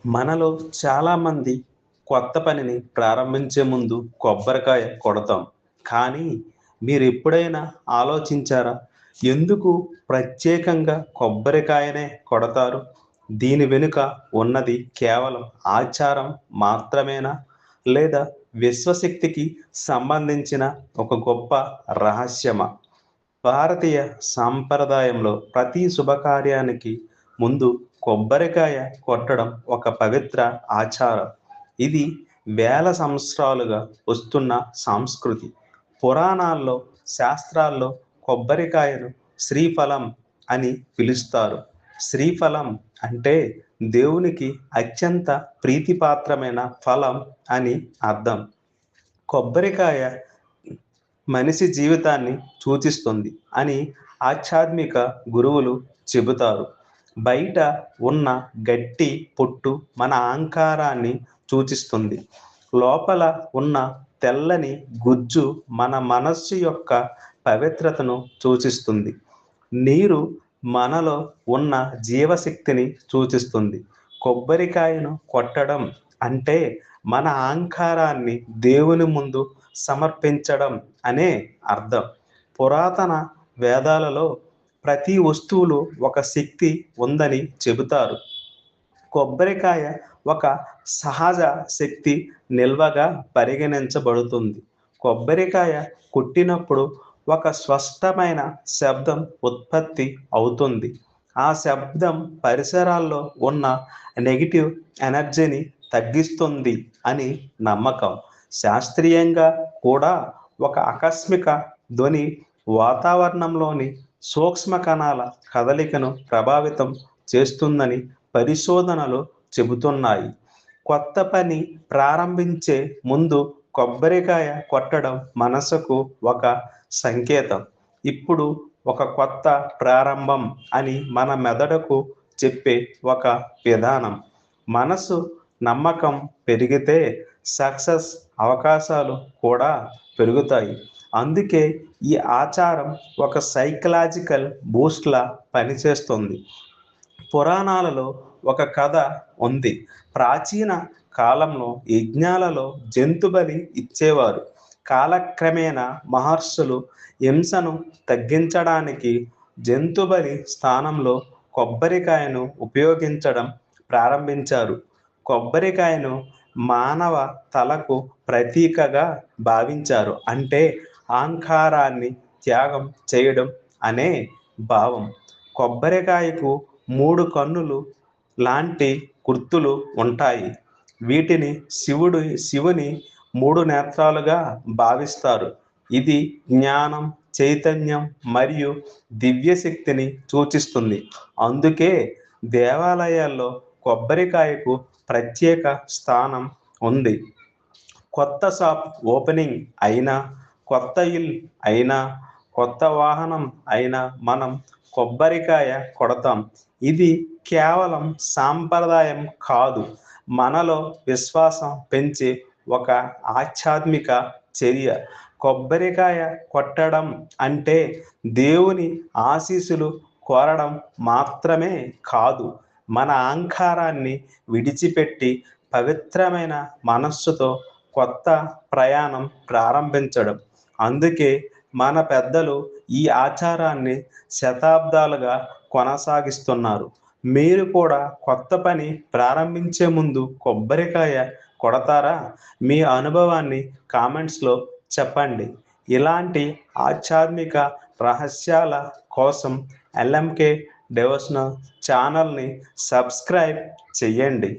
మనలో చాలామంది కొత్త పనిని ప్రారంభించే ముందు కొబ్బరికాయ కొడతాం. కానీ మీరెప్పుడైనా ఆలోచించారా? ఎందుకు ప్రత్యేకంగా కొబ్బరికాయనే కొడతారు? దీని వెనుక ఉన్నది కేవలం ఆచారం మాత్రమేనా? లేదా విశ్వశక్తికి సంబంధించిన ఒక గొప్ప రహస్యమా? భారతీయ సాంప్రదాయంలో ప్రతి శుభకార్యానికి ముందు కొబ్బరికాయ కొట్టడం ఒక పవిత్ర ఆచారం. ఇది వేల సంవత్సరాలుగా వస్తున్న సంస్కృతి. పురాణాల్లో, శాస్త్రాల్లో కొబ్బరికాయను శ్రీఫలం అని పిలుస్తారు. శ్రీఫలం అంటే దేవునికి అత్యంత ప్రీతిపాత్రమైన ఫలం అని అర్థం. కొబ్బరికాయ మనిషి జీవితాన్ని సూచిస్తుంది అని ఆధ్యాత్మిక గురువులు చెబుతారు. బయట ఉన్న గట్టి పొట్టు మన అహంకారాన్ని సూచిస్తుంది. లోపల ఉన్న తెల్లని గుజ్జు మన మనస్సు యొక్క పవిత్రతను సూచిస్తుంది. నీరు మనలో ఉన్న జీవశక్తిని సూచిస్తుంది. కొబ్బరికాయను కొట్టడం అంటే మన అహంకారాన్ని దేవుని ముందు సమర్పించడం అనే అర్థం. పురాతన వేదాలలో ప్రతి వస్తువులో ఒక శక్తి ఉందని చెబుతారు. కొబ్బరికాయ ఒక సహజ శక్తి నిల్వగా పరిగణించబడుతుంది. కొబ్బరికాయ కొట్టినప్పుడు ఒక స్పష్టమైన శబ్దం ఉత్పత్తి అవుతుంది. ఆ శబ్దం పరిసరాల్లో ఉన్న నెగటివ్ ఎనర్జీని తగ్గిస్తుంది అని నమ్మకం. శాస్త్రీయంగా కూడా ఒక ఆకస్మిక ధ్వని వాతావరణంలోని సూక్ష్మ కణాల కదలికను ప్రభావితం చేస్తుందని పరిశోధనలు చెబుతున్నాయి. కొత్త పని ప్రారంభించే ముందు కొబ్బరికాయ కొట్టడం మనసుకు ఒక సంకేతం. ఇప్పుడు ఒక కొత్త ప్రారంభం అని మన మెదడుకు చెప్పే ఒక విధానం. మనసు నమ్మకం పెరిగితే సక్సెస్ అవకాశాలు కూడా పెరుగుతాయి. అందుకే ఈ ఆచారం ఒక సైకలాజికల్ బూస్ట్‌లా పనిచేస్తుంది. పురాణాలలో ఒక కథ ఉంది. ప్రాచీన కాలంలో యజ్ఞాలలో జంతు బలి ఇచ్చేవారు. కాలక్రమేణా మహర్షులు హింసను తగ్గించడానికి జంతు బలి స్థానంలో కొబ్బరికాయను ఉపయోగించడం ప్రారంభించారు. కొబ్బరికాయను మానవ తలకు ప్రతీకగా భావించారు. అంటే అహంకారాన్ని త్యాగం చేయడం అనే భావం. కొబ్బరికాయకు 3 కన్నులు లాంటి గుర్తులు ఉంటాయి. వీటిని శివుని 3 నేత్రాలుగా భావిస్తారు. ఇది జ్ఞానం, చైతన్యం మరియు దివ్యశక్తిని సూచిస్తుంది. అందుకే దేవాలయాల్లో కొబ్బరికాయకు ప్రత్యేక స్థానం ఉంది. కొత్త షాప్ ఓపెనింగ్ అయినా, కొత్త ఇల్లు అయినా, కొత్త వాహనం అయినా మనం కొబ్బరికాయ కొడతాం. ఇది కేవలం సాంప్రదాయం కాదు. మనలో విశ్వాసం పెంచే ఒక ఆధ్యాత్మిక చర్య. కొబ్బరికాయ కొట్టడం అంటే దేవుని ఆశీస్సులు కోరడం మాత్రమే కాదు. మన అహంకారాన్ని విడిచిపెట్టి పవిత్రమైన మనస్సుతో కొత్త ప్రయాణం ప్రారంభించడం. అందుకే మన పెద్దలు ఈ ఆచారాన్ని శతాబ్దాలుగా కొనసాగిస్తున్నారు. మీరు కూడా కొత్త పని ప్రారంభించే ముందు కొబ్బరికాయ కొడతారా? మీ అనుభవాన్ని కామెంట్స్‌లో చెప్పండి. ఇలాంటి ఆధ్యాత్మిక రహస్యాల కోసం ఎల్ఎంకే డివోషనల్ ఛానల్‌ని సబ్స్క్రైబ్ చెయ్యండి.